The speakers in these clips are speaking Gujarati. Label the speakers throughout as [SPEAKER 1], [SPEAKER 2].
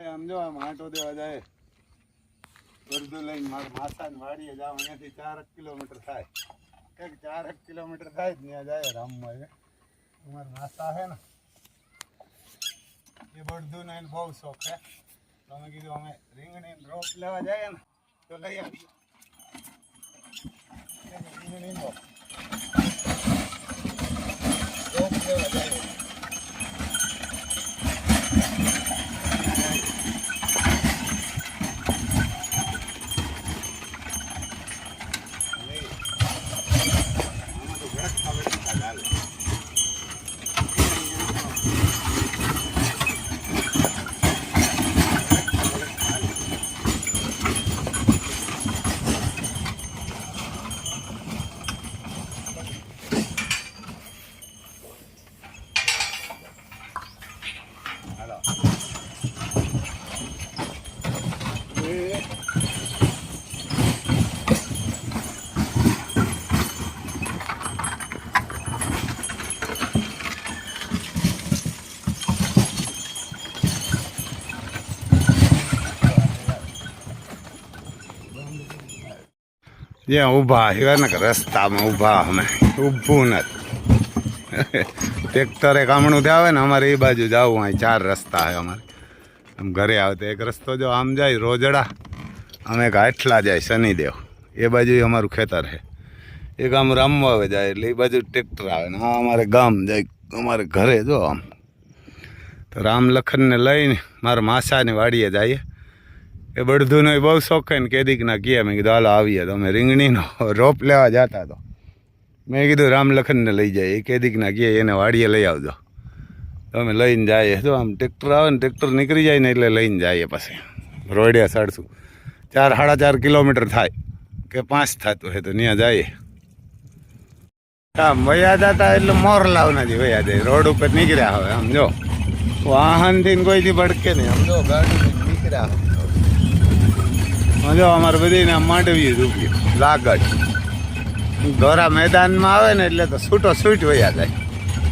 [SPEAKER 1] આમ જો આમ આંટો દેવા જાય વર્ધુ લઈને મારા માથા વાડીએ જાવ અહીંયાથી 4 કિલોમીટર થાય કંઈક 4 કિલોમીટર થાય ત્યાં જાય રામમાં અમારા માથા છે ને એ વર્ધુ ને બહુ શોખ છે તો અમે કીધું અમે રીંગણી રોપ લેવા જાય ને તો લઈ આવીએ રીંગણી રોપ લેવા જાય જ્યાં ઊભા એવા ને રસ્તામાં ઊભા અમે ઊભું નથી ટ્રેક્ટરે કામણું આવે ને અમારે એ બાજુ જવું અહીં 4 રસ્તા છે અમારે આમ ઘરે આવતે એક રસ્તો જો આમ જાય રોજડા અમે કાઠલા જાય શનિદેવ એ બાજુ અમારું ખેતર છે એક આમ રામવાવે જાય એટલે એ બાજુ ટ્રેક્ટર આવે ને હા અમારે ગામ જાય અમારે ઘરે જો આમ તો રામ લખનને લઈને મારા માસાની વાડીએ જઈએ એ બળધુનો બહુ શોખીન કેદીકના કહે મેં કીધું હાલો આવીએ તો અમે રીંગણીનો રોપ લેવા જતા તો મેં કીધું રામ લખનને લઈ જાય એ કેદીકના કહે એને વાડીએ લઈ આવજો તો અમે લઈને જઈએ જો આમ ટ્રેક્ટર આવે ને ટ્રેક્ટર નીકળી જાય ને એટલે લઈને જઈએ પછી રોડિયા ચડશું 4-4.5 કિલોમીટર થાય કે 5 થતું હોય તો ત્યાં જઈએ આમ વયા જતા એટલે મોરલાવ નથી વયા જાય રોડ ઉપર નીકળ્યા હવે આમ જો વાહનથી કોઈથી ભડકે નહીં આમ જો ગાડી નીકળ્યા જો અમારે બધીને માંડવી રૂપિયો લાગત ધોરા મેદાનમાં આવે ને એટલે તો છૂટો છૂટ વયા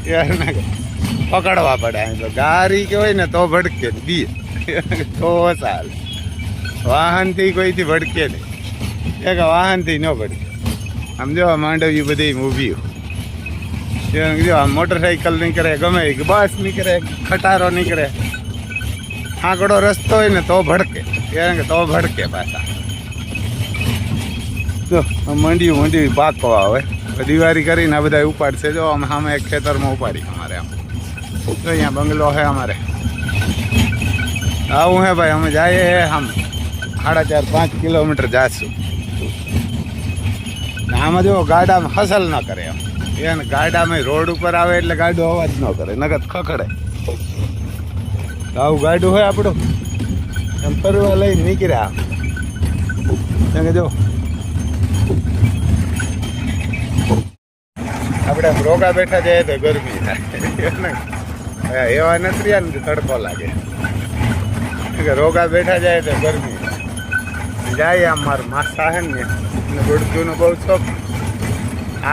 [SPEAKER 1] જાય ને પકડવા પડે તો ગાડી કે હોય ને તો ભડકે ને બી તો ચાલે વાહનથી કોઈથી ભડકે નહીં એક વાહનથી ન ભડકે આમ જો માંડવી બધી ઊભી જો આમ મોટરસાઇકલ નીકળે ગમે બસ નીકળે ખટારો નીકળે આંકડો રસ્તો હોય ને તો ભડકે તો ભડકે પાછા જો મંડી પાકો આવે દિવાળી કરીને આ બધા ઉપાડશે જો અમે સામે એક ખેતરમાં ઉપાડી અમારે આમ તો અહીંયા બંગલો છે અમારે આવું હે ભાઈ અમે જઈએ આમ 4.5 કિલોમીટર જાશું આમાં જો ગાડામાં હસલ ન કરે એમ એને ગાડામાં રોડ ઉપર આવે એટલે ગાડો અવાજ ન કરે નગદ ખખડે આવું ગાડું હોય આપણું એમ ફરવા લઈને નીકળ્યા કે જો આપણે રોગા બેઠા જઈએ તો ગરમી થાય એવા નથી રહ્યા ને તડકો લાગે કે રોગા બેઠા જાય તો ગરમી જાય આમ મારું માથા છે ને એને બળદુનો બહુ શોખ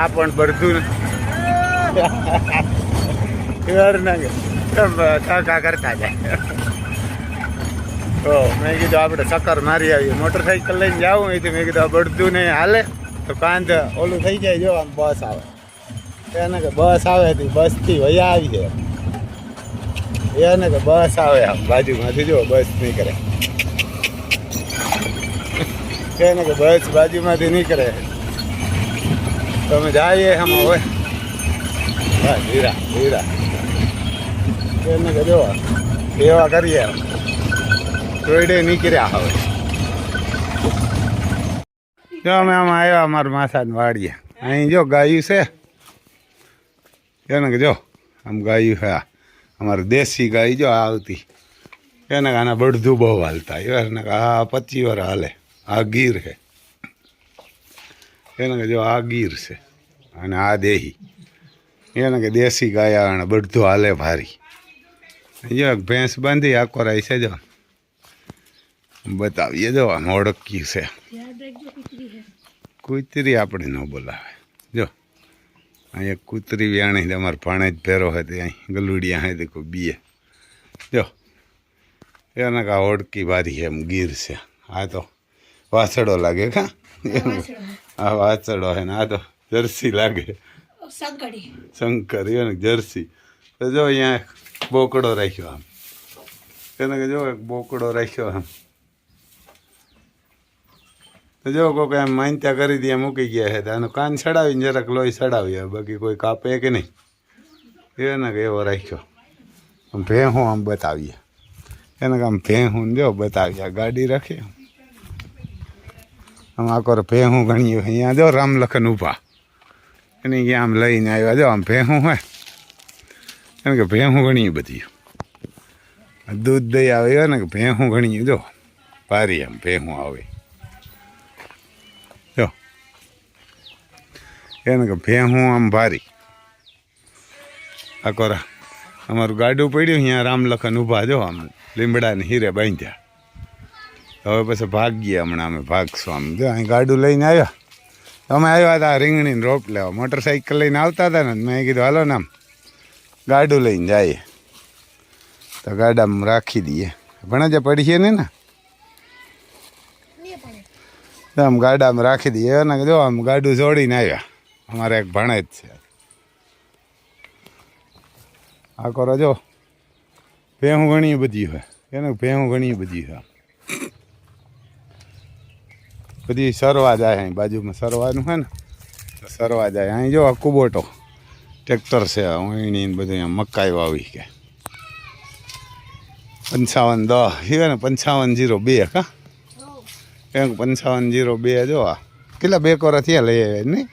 [SPEAKER 1] આ પણ બળદું કાકા કરતા જાય તો મેં કીધું આપણે ચક્કર મારી આવીએ મોટરસાઇકલ લઈને જવું હોય તો મેં કીધું બળદું નહીં હાલે તો કાંત ઓલું થઈ જાય જો આમ બસ આવે એને કે બસ આવે તો બસથી વયા આવી છે એને કે બસ આવે આમ બાજુમાંથી જો બસ નીકળે એને કે બસ બાજુમાંથી નીકળે તો અમે જઈએ આમાં હોય હા ધીરા ધીરા એને કે જો એવા કરીએ રોડે નીકળ્યા હવે જો અમે આમાં આવ્યા અમારા માથાને વાડીએ અહીં જો ગાયું છે એને કે જો આમ ગાયું છે અમારે દેશી ગાય જો આવતી એને કે આના બળધું બહુ હાલતા એને કે આ 25 વાર હાલે આ ગીર છે એને કે જો આ ગીર છે અને આ દેહી એને કે દેશી ગાય આવે બળધું હાલે ભારી જો ભેંસ બાંધી આખો રાઈ છે જો બતાવીએ જો આમ ઓળખ્યું છે કૂતરી આપણે ન બોલાવે જો અહીંયા કૂતરી વ્યાણી અમારે ભાણે જ ભેરો હતી અહીં ગલુડિયા હે કોઈ બીએ જો એને કા હોડકી બારી એમ ગીર છે. આ તો વાસડો લાગે કા, આ વાસડો હે ને આ તો જર્સી લાગે, શંકર એને જર્સી. તો જો અહીંયા બોકડો રાખ્યો આમ, એને કે જો એક બોકડો રાખ્યો આમ. તો જો કોઈ એમ માન્યતા કરી દે મૂકી ગયા છે, તો આનું કાન ચડાવીને જરાક લોહી ચડાવીએ, બાકી કોઈ કાપે કે નહીં. એને કે એવો રાખ્યો. આમ ભેહું આમ બતાવીએ, એને કે આમ ભેહું જો બતાવીએ, ગાડી રાખીએ આમ આખો ભેહું ગણીએ. અહીંયા જો રામલખન ઊભા, એની ગયા આમ લઈને આવ્યા. જો આમ ભેહું હોય એને કે ભેહું ગણીએ બધી, દૂધ દઈ આવે ને કે ભેહું ગણીએ. જો પારી આમ ભેહું આવે, જો એને કે ભેહું આમ ભારી. આખો અમારું ગાડું પડ્યું, અહીંયા રામલખન ઊભા જો આમ લીમડાને હીરે બાંધ્યા. હવે પછી ભાગીએ હમણાં અમે ભાગશું આમ. જો અહીં ગાડું લઈને આવ્યા, અમે આવ્યા હતા રીંગણીને રોપ લેવા, મોટરસાઇકલ લઈને આવતા હતા ને, મેં કીધું હાલો ને આમ ગાડું લઈને જઈએ. તો ગાડામાં રાખી દઈએ, ભણે જે પડીએ ને આમ ગાડામાં રાખી દઈએ ને. જો આમ ગાડું જોડીને આવ્યા, અમારે એક ભણે જ છે. આ કરો જો ભેહું ઘણી બધી હોય, એને ભેહું ઘણી બધી હોય. બધી સરવા જાય, અહીં બાજુમાં સરવાનું હોય ને તો સરવા જાય. અહીં જો આ કુબોટો ટ્રેક્ટર છે, વીણી બધું અહીંયા મકાઈ વાવી કે 5510 એ ને 5502 કા, 5502 જો આ કેટલા 2 કોરા થયા લઈ આવ્યા નહીં,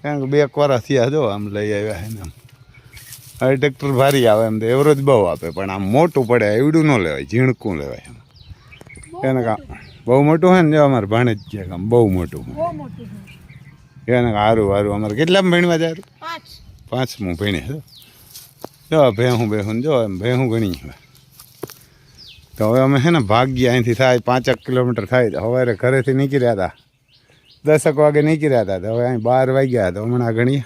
[SPEAKER 1] 2 કોરા થયા જો આમ લઈ આવ્યા એને. હવે ટ્રેક્ટર ભારી આવે એમ તો એવરેજ બહુ આપે, પણ આમ મોટું પડે એવડું ન લેવાય, ઝીણકું લેવાય એમ. એને કામ બહુ મોટું હોય ને, જો અમારે ભાણે જ છે કામ બહુ મોટું એને સારું સારું. અમારે કેટલામાં ભણવા જાય? 5મું ભણે જો ભેહું જો એમ ભેહું ઘણી હોય. તો હવે અમે છે ને ભાગ્ય અહીંથી થાય 5 કિલોમીટર થાય. સવારે ઘરેથી નીકળ્યા હતા 10 વાગે નીકળ્યા હતા, તો હવે અહીં 12 વાગ્યા. તો હમણાં ગણીએ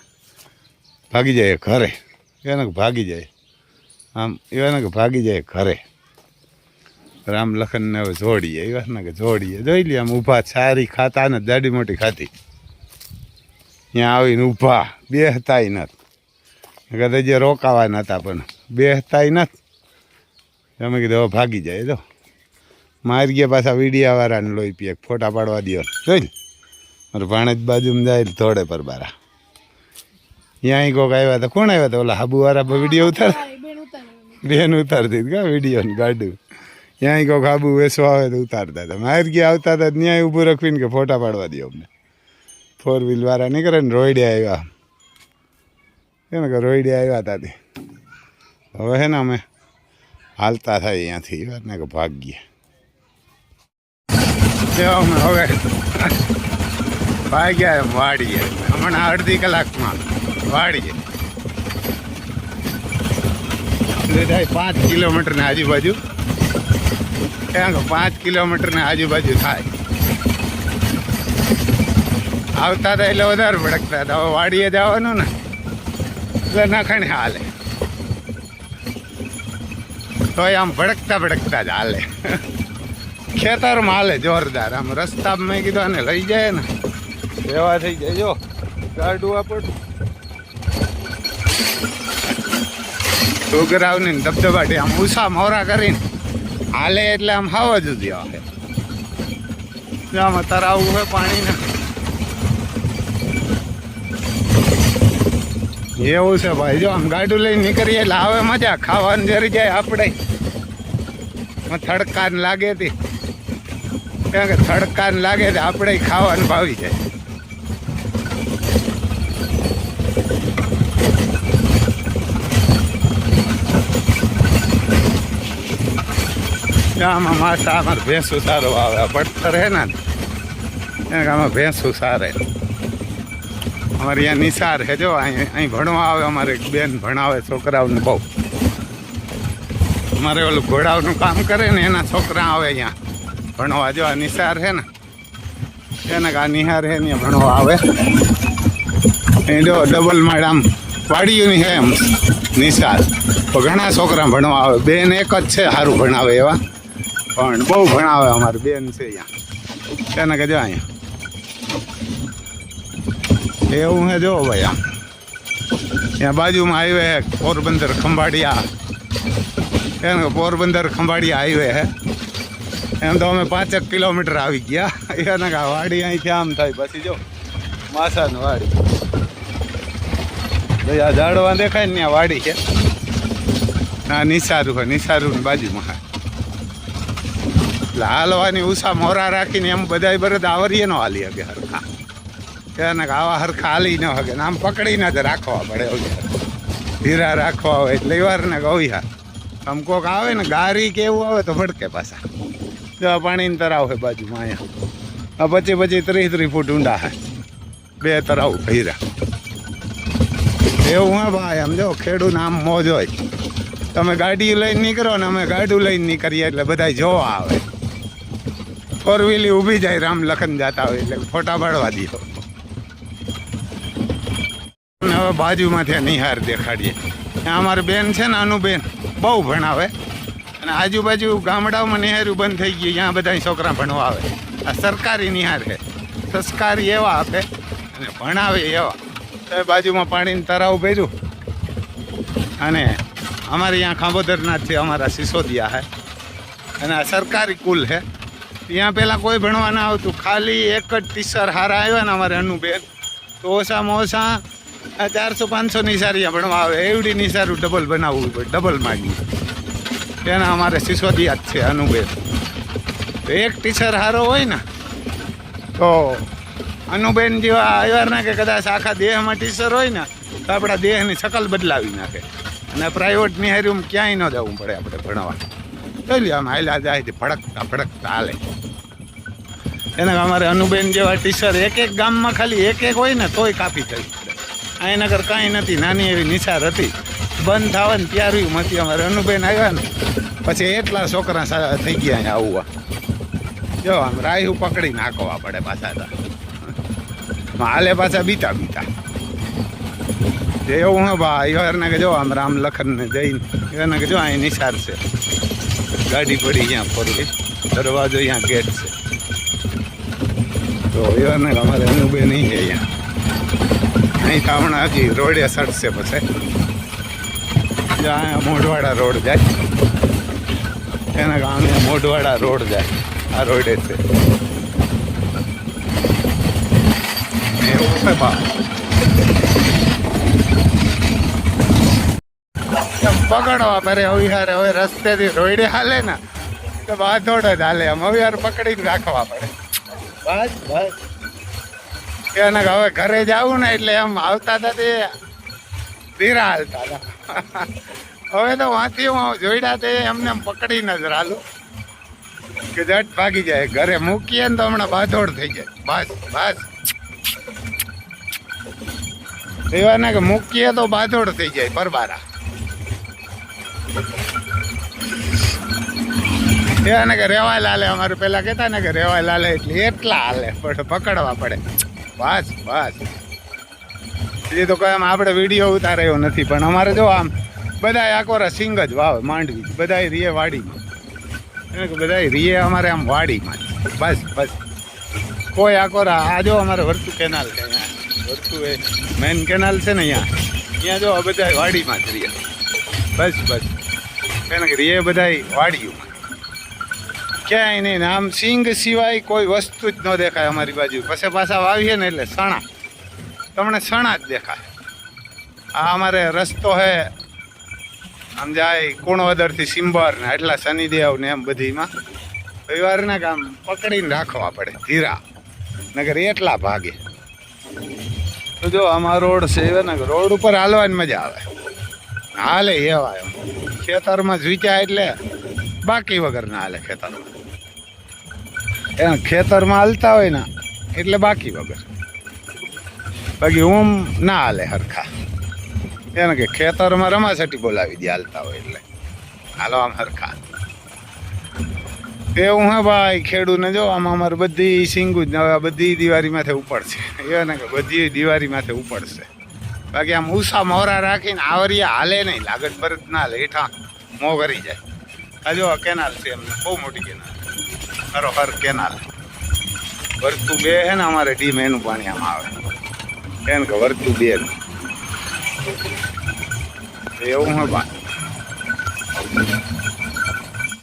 [SPEAKER 1] ભાગી જાય ઘરે. એને ભાગી જાય આમ, એને કે ભાગી જાય ઘરે. રામલખનને હવે જોડીએ, એ વાત ને કે જોડીએ. જોઈ લઈએ આમ ઊભા સારી ખાતા ને, દાડી મોટી ખાતી. ત્યાં આવીને ઊભા બેહતાય નથી, કદાચ જે રોકાવાના હતા પણ બેહતાય નથી. અમે કીધું હવે ભાગી જાય. જો મારી ગયા પાછા વીડિયાવાળાને લોહી પીએ, ફોટા પાડવા દો. જોઈ ને મારે ભાણેજ બાજુમાં જાય થોડે પર બારા. ત્યાં કોક આવ્યા હતા, કોણ આવ્યા હતા? ઓલા હાબુવાળા વિડીયો ઉતાર, બેન ઉતારતી કા વિડીયો ને ગાડું. ત્યાં કોક હાબુ વેસવા આવે તો ઉતારતા હતા. મારી ગયા આવતા હતા ત્યાં ઊભું રાખવીને કે ફોટા પાડવા દો અમને. 4 વ્હીલ વાળા નીકળે ને રોઈડે આવ્યા, એને કે રોઈડે આવ્યા હતા તે. હવે હે ને અમે હાલતા થાય અહીંયાથી ને કે ભાગીએ. અમે હવે ભાગ્યા એમ વાડીએ, હમણાં અડધી કલાકમાં વાડીએ. થાય 5 કિલોમીટરની આજુબાજુ, ક્યાં 5 કિલોમીટરની આજુબાજુ થાય. આવતા હતા એટલે વધારે ભડકતા હતા. હવે વાડીએ જવાનું ને એટલે નાખણે હાલે, તો આમ ભડકતા જ હાલે. ખેતરમાં હાલે જોરદાર. આમ રસ્તામાં મેં કીધું આને લઈ જાય ને એવા થઈ જાય. જો ગાડું આપણું ડોગરાવની ધબધબાટી આમ ઉષા મોરા કરીને હાલે, એટલે આમ હાવા જુદી આવે. આમાં તરાવું હોય પાણીને એવું છે ભાઈ. જો આમ ગાડું લઈને નીકળીએ એટલે આવે મજા, ખાવાનું જરી જાય આપણે. થડકાન લાગે તે, કારણ કે થડકાન લાગે તો આપણે ખાવાનું ભાવી જાય. આમાં માથા અમારે ભેંસું સારો આવે, પડતર હે ને એને આમાં ભેંસું સારે. અમારે અહીંયા નિસાર છે. જો અહીં ભણવા આવે, અમારે એક બેન ભણાવે છોકરાઓને બહુ. અમારે ઓલું ઘોડાઓનું કામ કરે ને એના છોકરા આવે અહીંયા ભણવા. જો આ નિસાર છે ને, એને આ નિહાર છે ને ભણવા આવે. એ જો ડબલ માળ આમ વાડીઓની છે એમ નિસાર. ઘણા છોકરા ભણવા આવે. બેન એક જ છે સારું ભણાવે એવા, પણ બહુ ભણાવે. અમારી બેન છે અહીંયા, તેને કહેજો અહીંયા એવું હે. જો ભાઈ આમ ત્યાં બાજુમાં હાઈવે હે પોરબંદર ખંભાળિયા, એને પોરબંદર ખંભાળિયા હાઈવે હે. એમ તો અમે 5 કિલોમીટર આવી ગયા. એને કે વાડી અહીંથી આમ થાય, પછી જો માસાની વાડી. ભાઈ આ ઝાડવા દેખાય ને ત્યાં વાડી છે. ના નિસારું હોય, નિસારું બાજુમાં હા. એટલે હાલવાની ઉષા મોરા રાખીને એમ બધાય બરદ આવરીએ નો હાલી શકે હરખા. એને આવા હરખા હાલી ન શકે ને આમ પકડીને જ રાખવા પડે. ધીરા રાખવા હોય એટલે વાર ને ગવ્યા આમ કોક આવે ને ગારી કે એવું આવે તો ભડકે પાછા. જો પાણીની તરાવ હોય બાજુમાં અહીંયા. આ 25-30 ફૂટ ઊંડા હે 2 તરાવ ભર્યા. એવું હે ભાઈ. આમ જો ખેડૂને આમ મોજ હોય. તમે ગાડી લઈને નીકળો ને અમે ગાડું લઈને નીકળીએ એટલે બધા જોવા આવે. 4 વ્હીલી ઊભી જાય રામ લખન જતા હોય એટલે ફોટા પાડવા દીધો. હવે બાજુમાંથી નિહાર દેખાડીએ. અમારી બેન છે ને અનુબેન બહુ ભણાવે, અને આજુબાજુ ગામડાઓમાં નિહાર્યું બંધ થઈ ગયું. ત્યાં બધા છોકરા ભણવા આવે. આ સરકારી નિહાર છે. સંસ્કારી એવા આપે અને ભણાવે એવા. તો બાજુમાં પાણીનું તરાવ ભર્યું. અને અમારે અહીંયા ખાંભોદરનાથ છે, અમારા સિસોદિયા છે, અને આ સરકારી કુલ છે. ત્યાં પહેલાં કોઈ ભણવા ના આવતું. ખાલી એક જ ટીચર હારા આવ્યા ને અમારે અનુબેન, તો ઓછામાં ઓછા 400-500 નિશારીયા ભણવા આવે. એવડી નિશારું ડબલ બનાવવું પડે, ડબલ માંગી. એના અમારે સિસોદિયા જ છે અનુબેન. તો એક ટીચર હારો હોય ને તો અનુબેન જેવા આવ્યા ના કે કદાચ આખા દેહમાં ટીચર હોય ને તો આપણા દેહની શકલ બદલાવી નાખે. અને પ્રાઇવેટ નિહારીમાં ક્યાંય ન જવું પડે આપણે ભણવા. જોઈ આમ હાલ્યા જાય ભડકતા ભડકતા હાલે. એને અમારે અનુબેન જેવા ટીચર એક ગામમાં ખાલી એક હોય ને તોય કાપી થઈ. અહીં નગર કાંઈ નથી. નાની એવી નિશાર હતી, બંધ થવા ને ત્યાર હતી. અમારે અનુબેન આવ્યા ને પછી એટલા છોકરા થઈ ગયા અહીંયા આવવા. જો આમ રાહ્યું પકડી નાખવા પડે પાછા. હાલે પાછા બીતા એવું હા ભાઈ. એને કે જો આમ રામ લખનને જઈને એને કે જો અહીં નિશાર છે. ગાડી પડી અહીંયા ફરવી, દરવાજો અહીંયા ગેટ છે. તો એને અમારે અનુબેન નહીં છે અહીંયા. અહીં તો હમણાં હજી રોડે સડશે. પછી અહીંયા મોઢવાડા રોડ જાય. એના ગામે મોઢવાડા રોડ જાય. આ રોડે છે એવું છે બા. પકડવા પડે હવે યાર. હવે રસ્તેથી રોડે હાલે ને તો બાધોડ જ હાલે. આમ હવે યાર પકડીને રાખવા પડે. બસ બસ. એને હવે ઘરે જવું ને એટલે એમ આવતા હતા તે ધીરા હાલતા હતા. હવે તો વાંચી હું જોઈડા તે એમને પકડીને જ રાલું કે જટ ભાગી જાય. ઘરે મૂકીએ ને તો હમણાં બાધોડ થઈ જાય. બસ બસ. એવા ને કે મૂકીએ તો બાધોડ થઈ જાય પરબારા. એને કે રેવાય લાલે. અમારે પેલા કહેતા ને કે રેવાય લાલે એટલે એટલા હાલે, પણ પકડવા પડે. બસ બસ. એ તો કઈ આપણે વિડીયો ઉતાર્યો નથી, પણ અમારે જો આમ બધા આકોરા સિંગ જ વાવે માંડવી. બધા રીએ વાડીમાં. બધા રીએ અમારે આમ વાડીમાં. બસ બસ. કોઈ આકોરા આ જો અમારે વર્તુ કેનાલ છે અહીંયા. વર્તુ એ મેન કેનાલ છે ને અહીંયા જો બધા વાડીમાં જ રીએ. બસ બસ. એને રીએ બધા વાડીઓમાં. ક્યાંય નહીં. આમ સિંગ સિવાય કોઈ વસ્તુ જ ન દેખાય અમારી બાજુ. પછી પાછા વાવીએ ને એટલે સણા, તમને સણા જ દેખાય. આ અમારે રસ્તો હે આમ જાય કુણવદરથી સિંબર ને એટલા શનિદેવ ને એમ બધીમાં. રવિવારના કામ પકડીને રાખવા પડે ધીરા, નગર એટલા ભાગે. તો જો આમાં રોડ છે ને, રોડ ઉપર હાલવાની મજા આવે. હાલે એવા એમ ખેતરમાં ઝૂચ્યા એટલે બાકી વગર ના હાલે. ખેતરમાં ખેતરમાં હાલતા હોય ને એટલે બાકી વગર. બાકી ઊમ ના હાલે હરખા. એને કે ખેતરમાં રમાસટી બોલાવી દે હાલતા હોય એટલે હાલો આમ હરખા. એવું હે ભાઈ. ખેડૂને જો આમાં અમારે બધી સિંગું જ હવે બધી દિવાળી માથે ઉપડશે. એને કે બધી દિવાળી માથે ઉપડશે. બાકી આમ ઊંસા મોરા રાખીને આવરિયા હાલે નહીં, લાગત પર જ ના હાલે, હેઠા મો કરી જાય. આ જો કેનાલ છે એમને, બહુ મોટી કેનાલ, ખરોખર કેનાલ. વર્તું 2 હે ને અમારે ટીમ, એનું પાણી આમ આવે એમ કે વર્તું 2 એવું હોય બા.